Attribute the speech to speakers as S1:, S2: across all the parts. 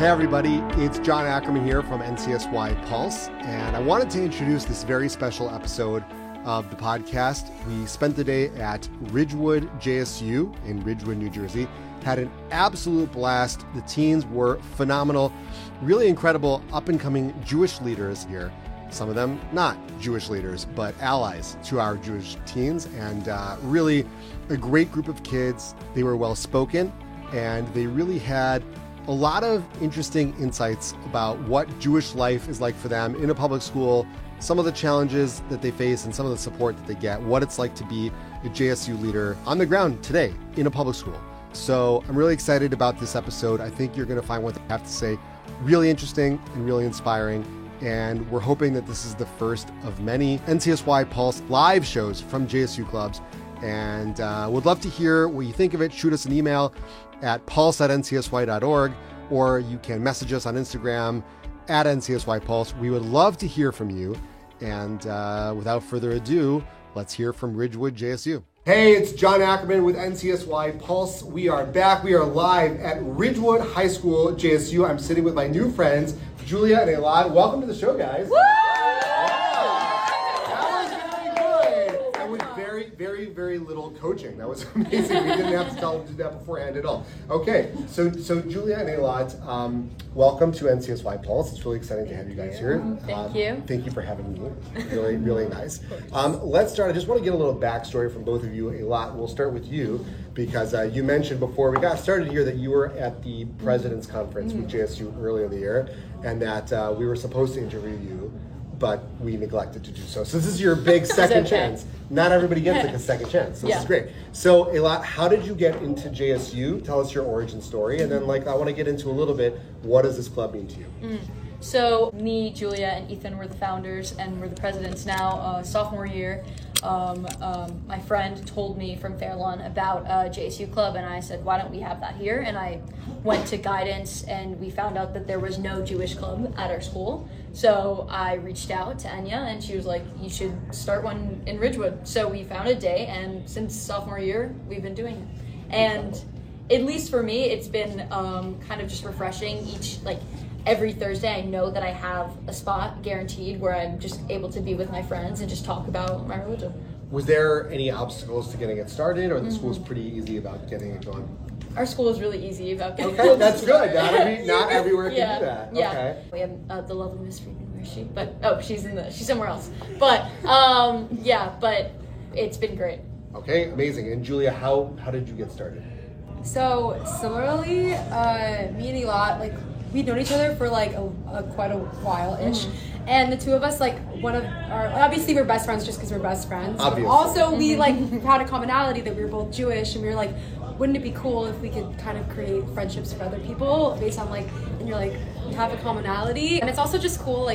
S1: Hey everybody, it's John Ackerman here from NCSY Pulse, and I wanted to introduce this very special episode of the podcast. We spent the day at Ridgewood JSU in Ridgewood, New Jersey, had an absolute blast. The teens were phenomenal, really incredible up-and-coming Jewish leaders here. Some of them not Jewish leaders, but allies to our Jewish teens, and really a great group of kids. They were well-spoken, and they really had a lot of interesting insights about what Jewish life is like for them in a public school, some of the challenges that they face and some of the support that they get, what it's like to be a JSU leader on the ground today in a public school. So I'm really excited about this episode. I think you're going to find what they have to say really interesting and really inspiring. And we're hoping that this is the first of many NCSY Pulse live shows from JSU clubs. And would love to hear what you think of it. Shoot us an email at pulse@ncsy.org, or you can message us on Instagram at NCSY Pulse. We would love to hear from you. And without further ado, let's hear from Ridgewood JSU. Hey, it's John Ackerman with NCSY Pulse. We are back. We are live at Ridgewood High School JSU. I'm sitting with my new friends, Julia and Elad. Welcome to the show, guys.
S2: Woo!
S1: Very little coaching. That was amazing. We didn't have to tell them to do that beforehand at all. Okay, so Julia and Elad, welcome to NCSY Pulse. It's really exciting to have you guys here.
S2: Thank you.
S1: Thank you for having me. Really, really nice. Let's start. I just want to get a little backstory from both of you. Elad, we'll start with you because you mentioned before we got started here that you were at the President's Conference with JSU earlier in the year, and that we were supposed to interview you, but we neglected to do so. So this is your big second chance. Not everybody gets like a second chance. So this is great. So Elad, how did you get into JSU? Tell us your origin story. And then I want to get into a little bit, what does this club mean to you?
S2: So me, Julia, and Ethan were the founders, and we're the presidents now. Sophomore year, my friend told me from Fairlawn about JSU Club, and I said, why don't we have that here? And I went to guidance, and we found out that there was no Jewish club at our school. So I reached out to Anya, and she was like, you should start one in Ridgewood. So we found a day, and since sophomore year, we've been doing it. And at least for me, it's been kind of just refreshing. Every Thursday, I know that I have a spot guaranteed where I'm just able to be with my friends and just talk about my religion.
S1: Was there any obstacles to getting it started, or the school's pretty easy about getting it going?
S2: Our school is really easy about getting
S1: Okay, that's good. Not everywhere can do that.
S2: Yeah.
S1: Okay.
S2: We have the lovely Miss Friedman. Where is she? She's somewhere else. But but it's been great.
S1: Okay, amazing. And Julia, how did you get started?
S3: So similarly, me and Elad, we'd known each other for quite a while-ish. And the two of us, obviously we're best friends just because we're best friends.
S1: Obviously.
S3: Also, we had a commonality that we were both Jewish, and we were like, wouldn't it be cool if we could kind of create friendships with other people based on and you're we have a commonality. And it's also just cool,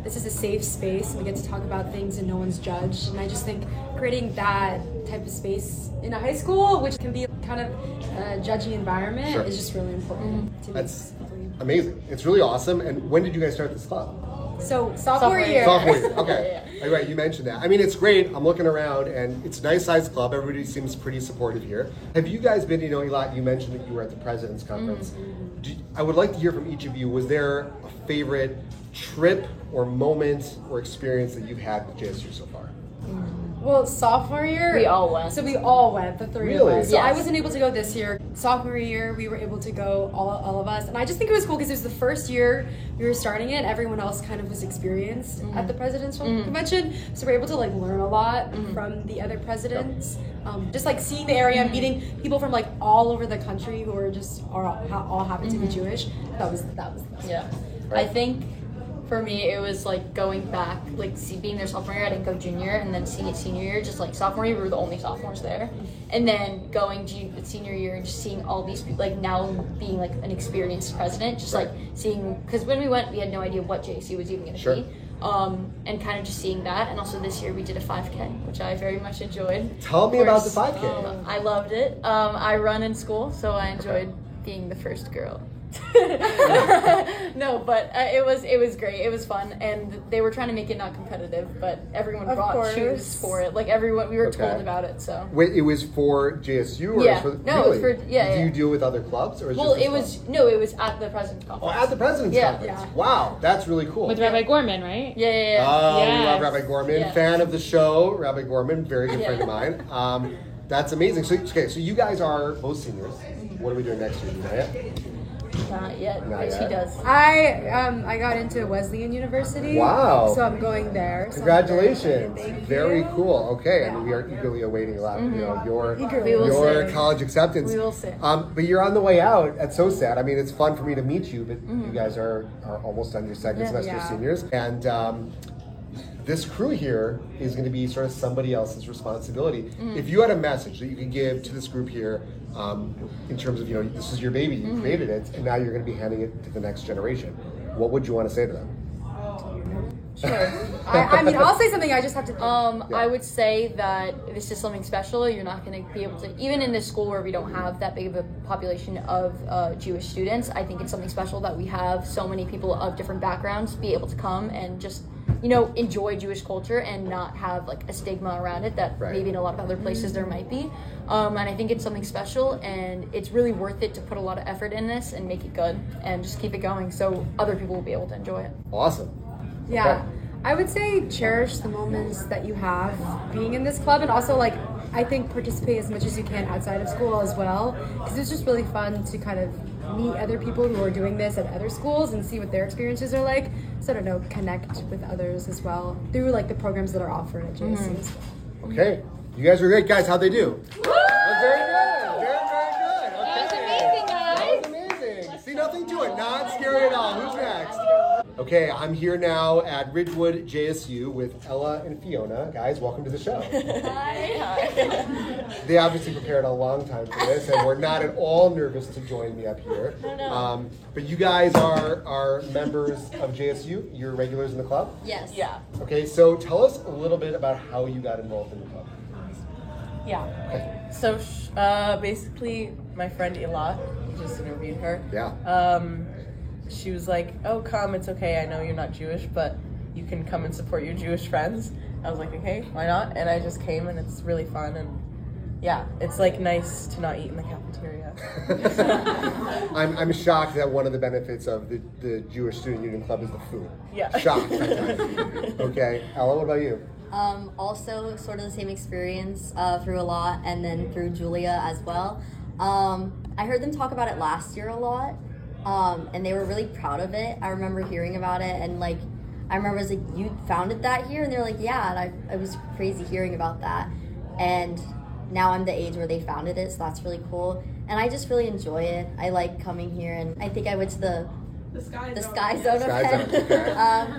S3: this is a safe space and we get to talk about things and no one's judged. And I just think creating that type of space in a high school, which can be kind of a judgy environment, is just really important to me.
S1: That's amazing. It's really awesome. And when did you guys start this club?
S3: So sophomore year.
S1: Sophomore year. Okay. Yeah. Right, you mentioned that. I mean, it's great. I'm looking around, and it's a nice sized club. Everybody seems pretty supportive here. Have you guys been? Elad, you mentioned that you were at the President's Conference. I would like to hear from each of you. Was there a favorite trip or moment or experience that you've had with JSU so far?
S3: Well, sophomore year,
S2: we all went.
S3: So we all went, the three
S1: really?
S3: of us. So
S2: yes.
S3: I wasn't able to go this year. Sophomore year, we were able to go, all of us. And I just think it was cool because it was the first year we were starting it. Everyone else kind of was experienced at the Presidential Convention. So we're able to learn a lot from the other presidents. Just seeing the area, meeting people from all over the country who are all happen to be Jewish. That was
S2: yeah. Right. I think for me, it was going back, being there sophomore year, I didn't go junior, and then seeing it senior year, just sophomore year, we were the only sophomores there. And then going senior year and just seeing all these people, now being an experienced president, just seeing, because when we went, we had no idea what JSU was even going to be. And kind of just seeing that. And also this year we did a 5K, which I very much enjoyed.
S1: Tell me about the 5K.
S2: I loved it. I run in school, so I enjoyed being the first girl No, but it was great. It was fun, and they were trying to make it not competitive, but everyone brought shoes for it. Like everyone, we were told about it. So
S1: wait, it was for JSU, or
S2: yeah,
S1: for,
S2: no,
S1: really?
S2: it was for Do
S1: you deal with other clubs, or
S2: it was at the President's Conference.
S1: Oh, at the President's Conference.
S2: Yeah.
S1: Wow, that's really cool.
S4: With Rabbi Gorman, right?
S2: Yeah.
S1: Oh,
S4: Yes.
S1: we love Rabbi Gorman.
S2: Yeah.
S1: Fan of the show, Rabbi Gorman, very good friend of mine. That's amazing. So you guys are both seniors. What are we doing next year? Do you know yet?
S2: Not yet.
S1: Not
S2: Yes,
S1: yet.
S2: he does.
S3: I got into Wesleyan University.
S1: Wow.
S3: So I'm going there. So
S1: Congratulations.
S3: Thank you.
S1: Very cool. Okay, and we are eagerly awaiting your
S3: Eagerly. We will
S2: see.
S1: college acceptance.
S2: We will see.
S1: But you're on the way out at SOSAD. I mean, it's fun for me to meet you, but you guys are almost on your second semester
S3: Yeah.
S1: seniors. And this crew here is going to be sort of somebody else's responsibility. If you had a message that you could give to this group here, in terms of, this is your baby, you created it, and now you're going to be handing it to the next generation, what would you want to say to them?
S2: Sure.
S3: I mean, I'll say something. I just have to.
S2: I would say that this is something special. You're not going to be able to, even in this school where we don't have that big of a population of Jewish students, I think it's something special that we have so many people of different backgrounds be able to come and just, enjoy Jewish culture and not have like a stigma around it that maybe in a lot of other places there might be. And I think it's something special, and it's really worth it to put a lot of effort in this and make it good and just keep it going so other people will be able to enjoy it.
S1: Awesome.
S3: Yeah.
S1: Okay.
S3: I would say cherish the moments that you have being in this club, and also I think participate as much as you can outside of school as well, because it's just really fun to kind of meet other people who are doing this at other schools and see what their experiences are like. So I don't know, connect with others as well through the programs that are offered at JSU.
S1: Okay. You guys were great. Guys, how'd they do? That was very good. Very, very good. Okay.
S4: That was amazing, guys.
S1: That was amazing. See, nothing to it. Not scary at all. Who's next? Okay, I'm here now at Ridgewood JSU with Ella and Fiona. Guys, welcome to the show.
S2: Hi.
S1: They obviously prepared a long time for this, and were not at all nervous to join me up here.
S2: No.
S1: But you guys are members of JSU. You're regulars in the club?
S2: Yes. Yeah.
S1: Okay, so tell us a little bit about how you got involved in the club.
S5: Yeah. So basically, my friend Ela, just interviewed her.
S1: Yeah.
S5: She was like, "Oh, come, it's okay. I know you're not Jewish, but you can come and support your Jewish friends." I was like, "Okay, why not?" And I just came, and it's really fun, and yeah, it's nice to not eat in the cafeteria.
S1: I'm shocked that one of the benefits of the Jewish Student Union Club is the food.
S5: Yeah.
S1: Shocked. Okay, Ella, what about you?
S6: Also, sort of the same experience through a lot, and then through Julia as well. I heard them talk about it last year a lot, and they were really proud of it. I remember hearing about it, and I remember I was like, "You founded that here?" And they're like, "Yeah." And I was crazy hearing about that, and now I'm the age where they founded it, so that's really cool. And I just really enjoy it. I like coming here, and I think I went to the Sky Zone
S1: Sky
S6: event.
S1: Zone, okay.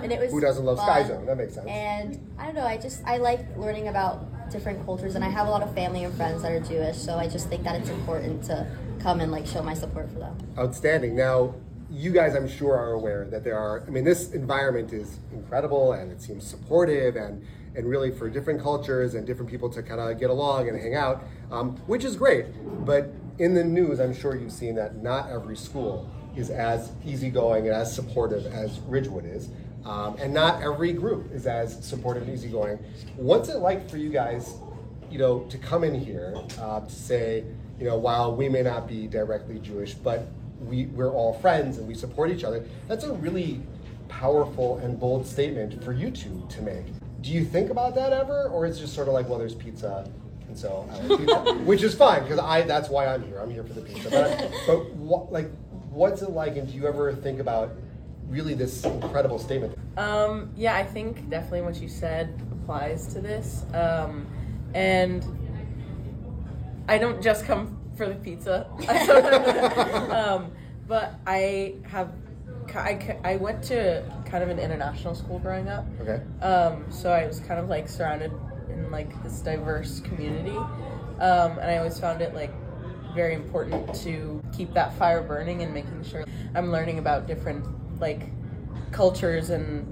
S6: And it was
S1: Who doesn't love
S6: fun.
S1: Sky Zone? That makes sense.
S6: And I don't know, I like learning about different cultures, and I have a lot of family and friends that are Jewish, so I just think that it's important to come and show my support for them.
S1: Outstanding. Now, you guys, I'm sure, are aware that this environment is incredible, and it seems supportive, and really for different cultures and different people to kind of get along and hang out, which is great. But in the news, I'm sure you've seen that not every school is as easygoing and as supportive as Ridgewood is. And not every group is as supportive and easygoing. What's it like for you guys, to come in here to say, while we may not be directly Jewish, but we're all friends and we support each other? That's a really powerful and bold statement for you two to make. Do you think about that ever, or is it just sort of like, well, there's pizza, and so I like pizza, which is fine because that's why I'm here. I'm here for the pizza. But what's it like, and do you ever think about really this incredible statement?
S5: Yeah, I think definitely what you said applies to this. And I don't just come for the pizza. But I went to kind of an international school growing up.
S1: Okay.
S5: So I was kind of surrounded in this diverse community. And I always found it very important to keep that fire burning and making sure I'm learning about different cultures and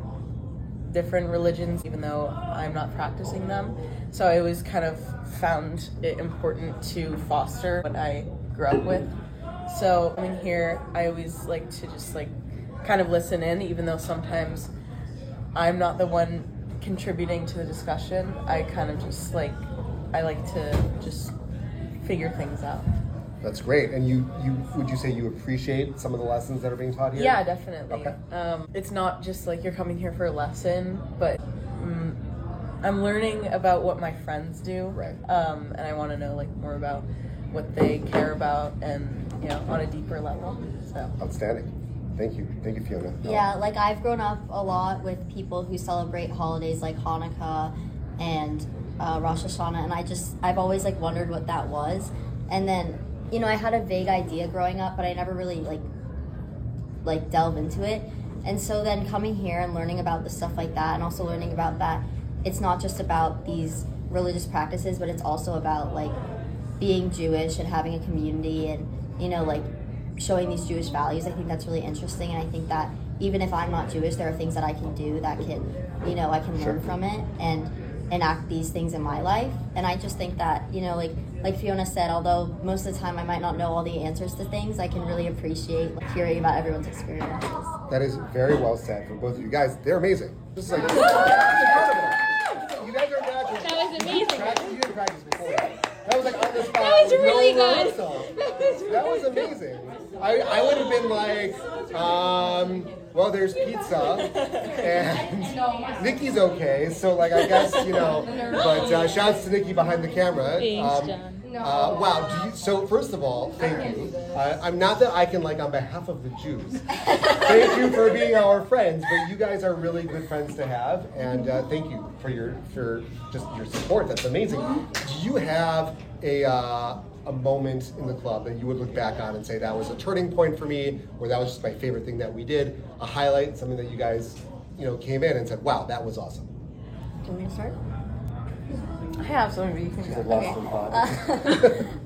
S5: different religions, even though I'm not practicing them. So I always kind of found it important to foster what I grew up with. So coming here, I always like to just like kind of listen in, even though sometimes I'm not the one contributing to the discussion. I kind of just like, I like to just figure things out.
S1: That's great. And you would you say you appreciate some of the lessons that are being taught here?
S5: Yeah, definitely.
S1: Okay.
S5: It's not just like you're coming here for a lesson, but I'm learning about what my friends do.
S1: Right.
S5: And I want to know like more about what they care about, and you know, on a deeper level. So
S1: Outstanding. Thank you, Fiona.
S6: Yeah, like I've grown up a lot with people who celebrate holidays like Hanukkah and Rosh Hashanah, and I've always like wondered what that was. And then, you know, I had a vague idea growing up, but I never really like delve into it. And so then coming here and learning about the stuff like that, and also learning about that it's not just about these religious practices, but it's also about like being Jewish and having a community, and you know, like showing these Jewish values. I think that's really interesting, and I think that even if I'm not Jewish, there are things that I can do that can, you know, I can learn from it and enact these things in my life. And I just think that, you know, like Fiona said, although most of the time I might not know all the answers to things, I can really appreciate hearing about everyone's experiences.
S1: That is very well said from both of you guys. They're amazing. This is like, this is incredible. You guys are natural.
S4: That was amazing.
S1: You didn't practice before. That was like on the spot.
S4: That was
S1: with
S4: really
S1: no
S4: good.
S1: rehearsal. That was amazing. I would have been like, well, there's pizza, and Nikki's okay, so like I guess, you know, but shouts to Nikki behind the camera.
S4: Thanks, John.
S1: Wow, so first of all, thank you. I'm not that I can, like, on behalf of the Jews, thank you for being our friends, but you guys are really good friends to have, and thank you for just your support. That's amazing. Do you have a moment in the club that you would look back on and say that was a turning point for me, or that was just my favorite thing that we did, a highlight, something that you guys, you know, came in and said, wow, that was awesome?
S6: Do you want me to start?
S5: I have some of you can
S1: She's
S5: go.
S1: a lost in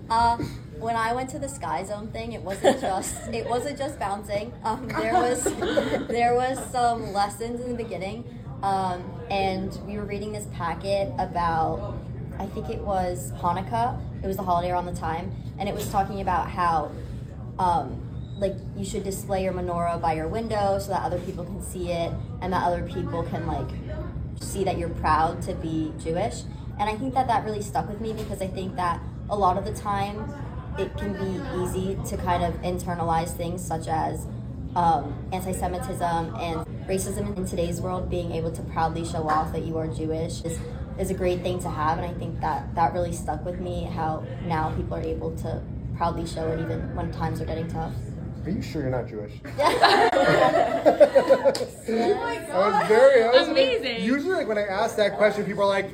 S1: thought.
S6: When I went to the Sky Zone thing, it wasn't just bouncing. There was some lessons in the beginning, and we were reading this packet about, I think it was Hanukkah. It was the holiday around the time, and it was talking about how, like, you should display your menorah by your window so that other people can see it, and that other people can like see that you're proud to be Jewish. And I think that really stuck with me, because I think that a lot of the time it can be easy to kind of internalize things such as anti-Semitism and racism in today's world. Being able to proudly show off that you are Jewish is a great thing to have, and I think that really stuck with me, how now people are able to proudly show it even when times are getting tough.
S1: Are you sure you're not Jewish?
S6: Yeah.
S1: That was
S4: Amazing.
S1: Usually, like, when I ask that question, people are like,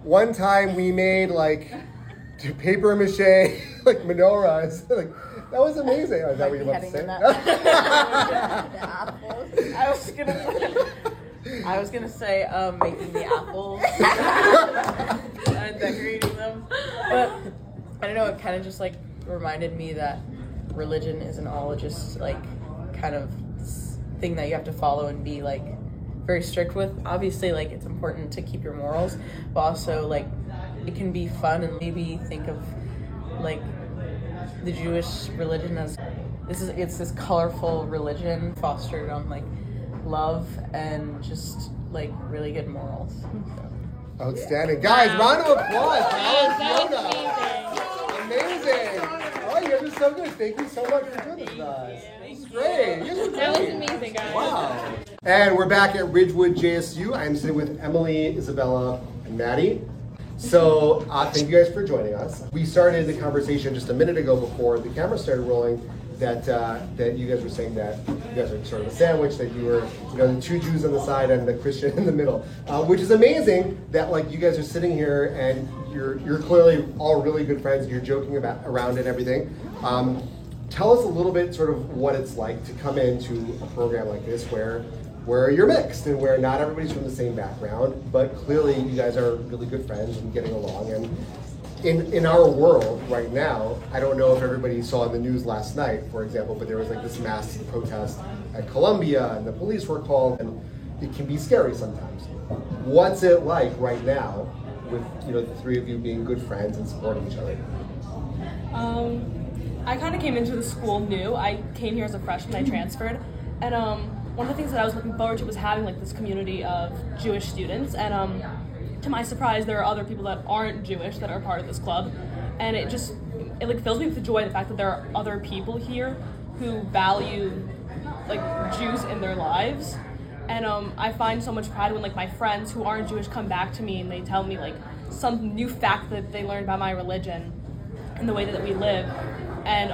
S1: one time we made like paper mache like menorahs. Like, that was amazing. Is that what you're about to say?
S5: I was gonna say making the apples and decorating them, but I don't know. It kind of just like reminded me that religion isn't all just like kind of this thing that you have to follow and be like very strict with. Obviously, like, it's important to keep your morals, but also like it can be fun, and maybe think of like the Jewish religion as it's this colorful religion fostered on like love and just like really good morals. So.
S1: Outstanding. Guys, round of applause for Alice
S4: That
S1: Yoga.
S4: was amazing.
S1: Amazing. Oh, you guys are so good. Thank you so much for doing this with us. This is great. You guys are
S4: That was
S1: great.
S4: amazing, guys.
S1: Wow. And we're back at Ridgewood JSU. I'm sitting with Emily, Isabella, and Maddie. So thank you guys for joining us. We started the conversation just a minute ago before the camera started rolling that you guys were saying that you guys are sort of a sandwich, that you were, you know, the two Jews on the side and the Christian in the middle, which is amazing that like you guys are sitting here and you're clearly all really good friends and you're joking around and everything. Tell us a little bit sort of what it's like to come into a program like this where you're mixed and where not everybody's from the same background, but clearly you guys are really good friends and getting along. And in our world right now, I don't know if everybody saw in the news last night, for example, but there was like this mass protest at Columbia and the police were called, and it can be scary sometimes. What's it like right now with, you know, the three of you being good friends and supporting each other?
S7: I kind of came into the school new. I came here as a freshman, I transferred, and one of the things that I was looking forward to was having like this community of Jewish students, and to my surprise, there are other people that aren't Jewish that are part of this club, and it like fills me with joy, the fact that there are other people here who value like Jews in their lives. And I find so much pride when like my friends who aren't Jewish come back to me and they tell me like some new fact that they learned about my religion and the way that we live. And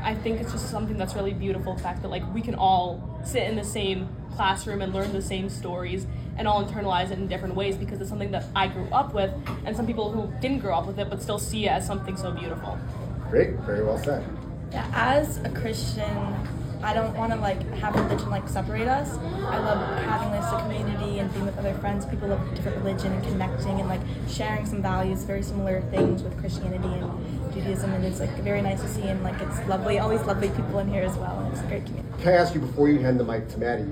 S7: I think it's just something that's really beautiful, the fact that like we can all sit in the same classroom and learn the same stories and all internalize it in different ways, because it's something that I grew up with, and some people who didn't grow up with it but still see it as something so beautiful.
S1: Great, very well said.
S4: Yeah, as a Christian, I don't want to like have religion like separate us. I love having this a community and being with other friends, people of different religion, and connecting and like sharing some values, very similar things with Christianity and Judaism, and it's like very nice to see, and like it's lovely, always lovely people in here as well, and it's a great community.
S1: Can I ask you, before you hand the mic to Maddie,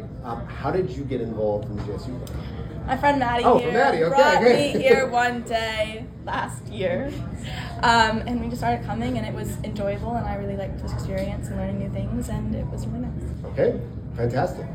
S1: how did you get involved in the JSU club?
S4: My friend Maddie
S1: Oh,
S4: here
S1: Maddie, okay,
S4: brought
S1: great.
S4: me here one day last year, and we just started coming, and it was enjoyable, and I really liked this experience and learning new things, and it was really nice.
S1: Okay, fantastic.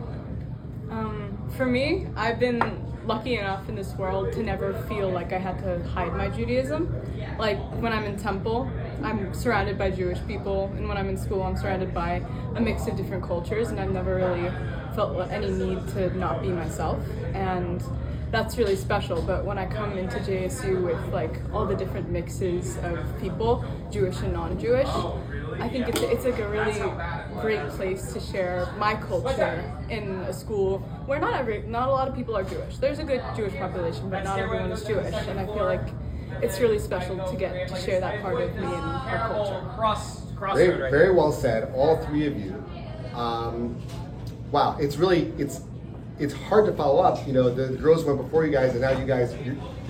S8: For me, I've been lucky enough in this world to never feel like I had to hide my Judaism. Like when I'm in temple, I'm surrounded by Jewish people, and when I'm in school, I'm surrounded by a mix of different cultures, and I've never really felt any need to not be myself, and that's really special. But when I come into JSU with like all the different mixes of people, Jewish and non-Jewish, I think it's like a really great place to share my culture in a school where not a lot of people are Jewish. There's a good Jewish population, but not everyone is Jewish, and I feel like it's really special to get to share that part of me and our culture.
S1: Very, very well said, all three of you. Wow, it's hard to follow up. You know, the girls went before you guys, and now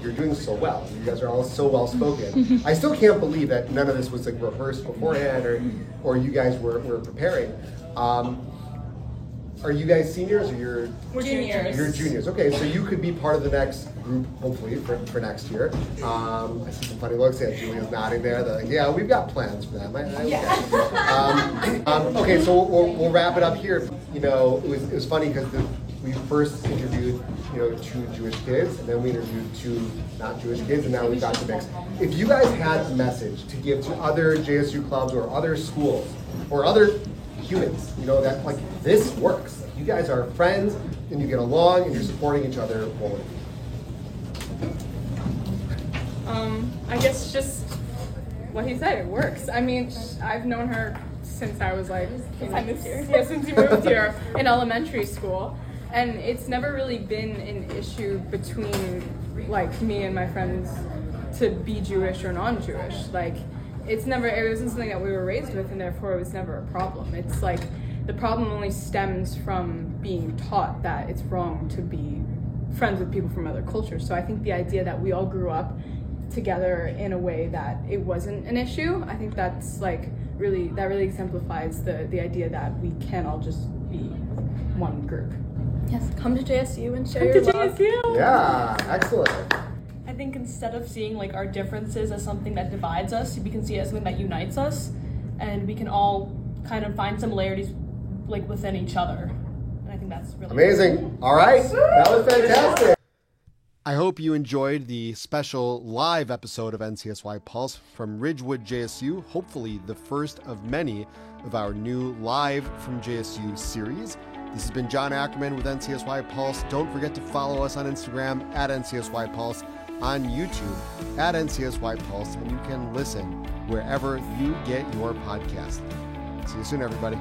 S1: you're doing so well. You guys are all so well spoken. I still can't believe that none of this was like rehearsed beforehand, or you guys were preparing. Are you guys seniors, or
S7: We're juniors.
S1: you're juniors? Okay, so you could be part of the next group, hopefully, for next year. I see some funny looks. Yeah, Julia's nodding there. They're like, yeah, we've got plans for them. Okay, so we'll wrap it up here. You know, it was funny because we first interviewed, you know, 2 Jewish kids, and then we interviewed 2 not Jewish kids, and now we've got the mix. If you guys had a message to give to other JSU clubs or other schools or other humans, you know, that like this works. Like, you guys are friends and you get along and you're supporting each other, what would it be?
S8: I guess just what he said, it works. I mean, I've known her since I was like,
S4: Since I moved here.
S8: Yeah, since you moved here in elementary school. And it's never really been an issue between like me and my friends to be Jewish or non-Jewish. Like it wasn't something that we were raised with, and therefore it was never a problem. It's like the problem only stems from being taught that it's wrong to be friends with people from other cultures. So I think the idea that we all grew up together in a way that it wasn't an issue, I think that's like really exemplifies the idea that we can all just be one group.
S4: Yes, come to JSU and share
S8: Come
S4: your
S8: to
S4: love.
S8: JSU!
S1: Yeah, excellent.
S7: I think instead of seeing like our differences as something that divides us, we can see it as something that unites us, and we can all kind of find similarities like within each other. And I think that's really
S1: Amazing. All right, that was fantastic. I hope you enjoyed the special live episode of NCSY Pulse from Ridgewood JSU, hopefully the first of many of our new Live from JSU series. This has been John Ackerman with NCSY Pulse. Don't forget to follow us on Instagram at NCSY Pulse, on YouTube at NCSY Pulse, and you can listen wherever you get your podcast. See you soon, everybody.